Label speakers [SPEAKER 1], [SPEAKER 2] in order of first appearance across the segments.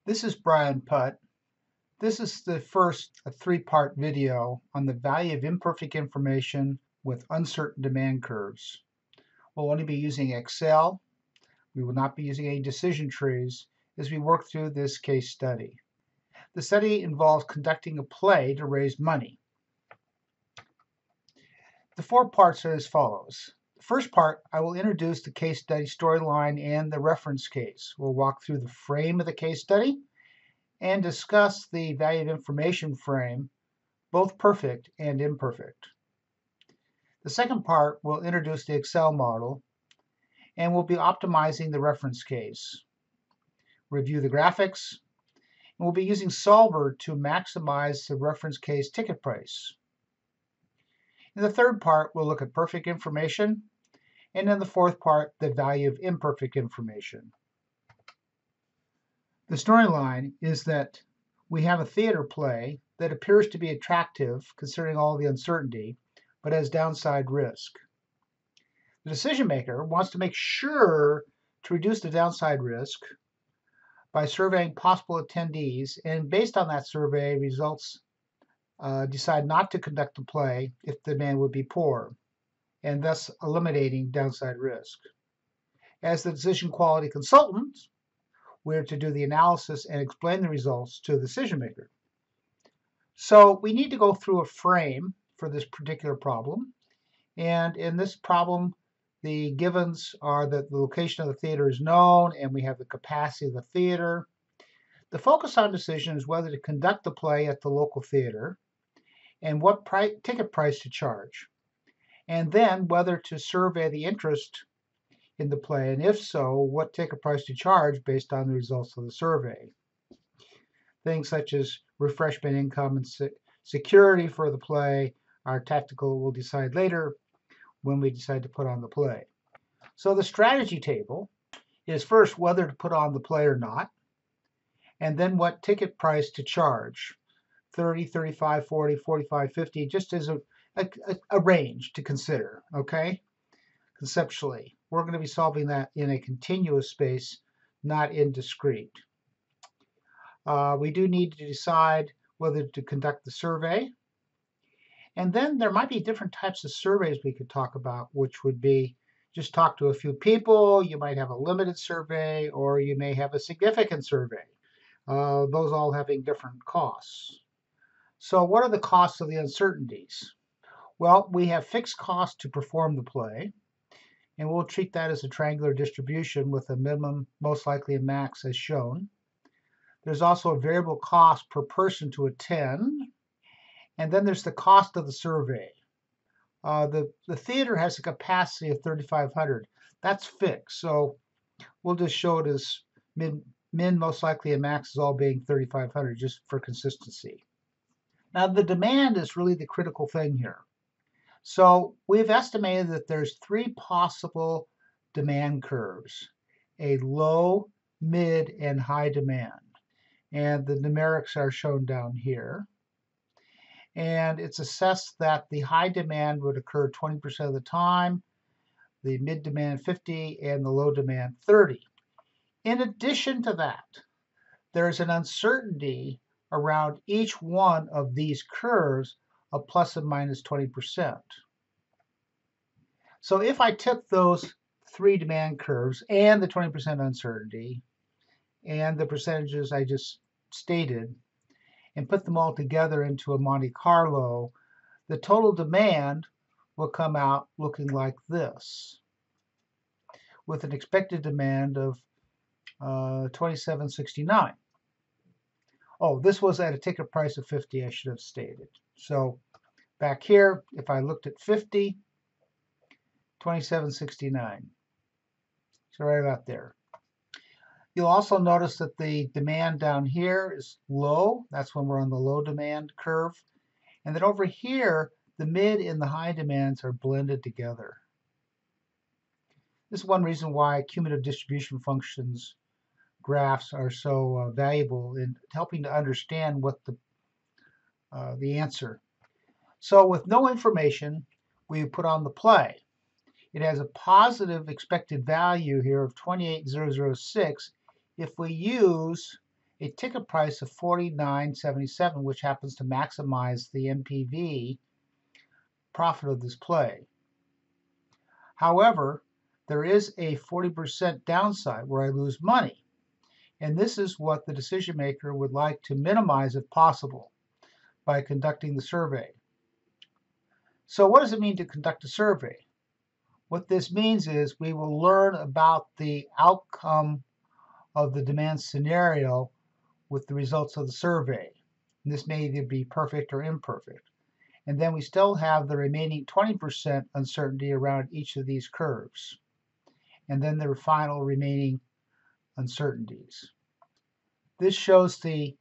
[SPEAKER 1] This is Brian Putt. This is the first three-part video on the value of imperfect information with uncertain demand curves. We'll only be using Excel. We will not be using any decision trees as we work through this case study. The study involves conducting a play to raise money. The four parts are as follows. The first part, I will introduce the case study storyline and the reference case. We'll walk through the frame of the case study and discuss the value of information frame, both perfect and imperfect. The second part will introduce the Excel model, and we'll be optimizing the reference case, review the graphics, and we'll be using Solver to maximize the reference case ticket price. In the third part, we'll look at perfect information, and in the fourth part, the value of imperfect information. The storyline is that we have a theater play that appears to be attractive considering all the uncertainty, but has downside risk. The decision maker wants to make sure to reduce the downside risk by surveying possible attendees, and based on that survey results, decide not to conduct the play if the demand would be poor, and thus eliminating downside risk. As the decision quality consultant, we're to do the analysis and explain the results to the decision maker. So we need to go through a frame for this particular problem. And in this problem, the givens are that the location of the theater is known and we have the capacity of the theater. The focus on decision is whether to conduct the play at the local theater and what ticket price to charge. And then whether to survey the interest in the play, and if so, what ticket price to charge based on the results of the survey. Things such as refreshment income and security for the play are tactical. We'll decide later when we decide to put on the play. So the strategy table is first whether to put on the play or not, and then what ticket price to charge, 30, 35, 40, 45, 50, just as a range to consider, okay? Conceptually, we're going to be solving that in a continuous space, not in discrete. We do need to decide whether to conduct the survey. And then there might be different types of surveys we could talk about, which would be just talk to a few people. You might have a limited survey, or you may have a significant survey. Those all having different costs. So what are the costs of the uncertainties? Well, we have fixed costs to perform the play, and we'll treat that as a triangular distribution with a minimum, most likely, and max as shown. There's also a variable cost per person to attend, and then there's the cost of the survey. The theater has a capacity of 3,500. That's fixed, so we'll just show it as min, most likely, and max is all being 3,500 just for consistency. Now the demand is really the critical thing here. So we've estimated that there's three possible demand curves, a low, mid, and high demand. And the numerics are shown down here. And it's assessed that the high demand would occur 20% of the time, the mid demand 50, and the low demand 30. In addition to that, there's an uncertainty around each one of these curves of plus and minus 20%. So if I took those three demand curves and the 20% uncertainty and the percentages I just stated and put them all together into a Monte Carlo, the total demand will come out looking like this, with an expected demand of 2769. Oh, this was at a ticket price of 50, I should have stated. So back here, if I looked at 50, 2769. So right about there. You'll also notice that the demand down here is low. That's when we're on the low demand curve. And then over here, the mid and the high demands are blended together. This is one reason why cumulative distribution functions graphs are so valuable in helping to understand what the answer. So with no information, we put on the play. It has a positive expected value here of 28,006 if we use a ticket price of $49.77, which happens to maximize the NPV profit of this play. However, there is a 40% downside where I lose money. And this is what the decision maker would like to minimize if possible by conducting the survey. So what does it mean to conduct a survey? What this means is we will learn about the outcome of the demand scenario with the results of the survey. And this may either be perfect or imperfect. And then we still have the remaining 20% uncertainty around each of these curves. And then the final remaining uncertainties. This shows the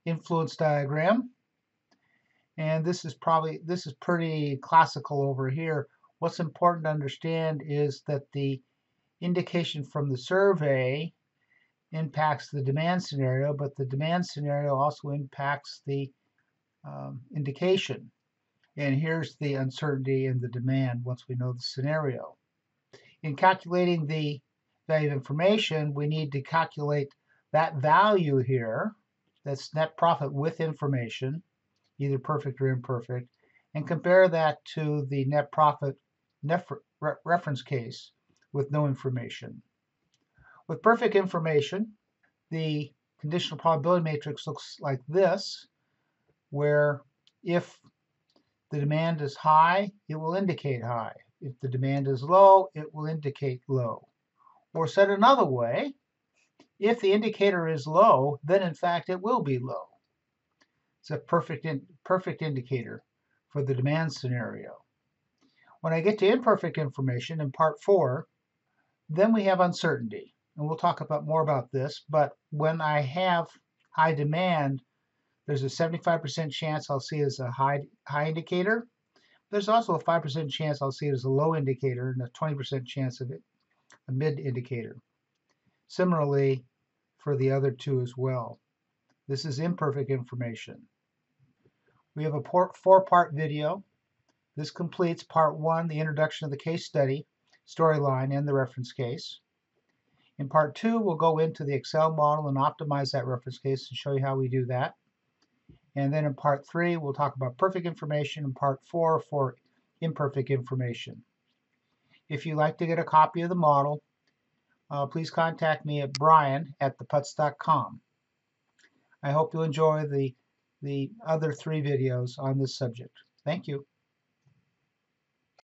[SPEAKER 1] influence diagram. And this is pretty classical over here. What's important to understand is that the indication from the survey impacts the demand scenario, but the demand scenario also impacts the indication. And here's the uncertainty in the demand once we know the scenario. In calculating the value of information, we need to calculate that value here, that's net profit with information, either perfect or imperfect, and compare that to the net profit reference case with no information. With perfect information, the conditional probability matrix looks like this, where if the demand is high, it will indicate high. If the demand is low, it will indicate low. Or said another way, if the indicator is low, then in fact it will be low. It's a perfect indicator for the demand scenario. When I get to imperfect information in part 4, then we have uncertainty. And we'll talk more about this, but when I have high demand, there's a 75% chance I'll see it as a high indicator. There's also a 5% chance I'll see it as a low indicator and a 20% chance of it a mid indicator. Similarly for the other two as well. This is imperfect information. We have a 4-part video. This completes part 1, the introduction of the case study, storyline, and the reference case. In part 2, we'll go into the Excel model and optimize that reference case and show you how we do that. And then in part 3, we'll talk about perfect information, and part 4 for imperfect information. If you'd like to get a copy of the model, please contact me at brian@theputz.com. I hope you'll enjoy the other 3 videos on this subject. Thank you.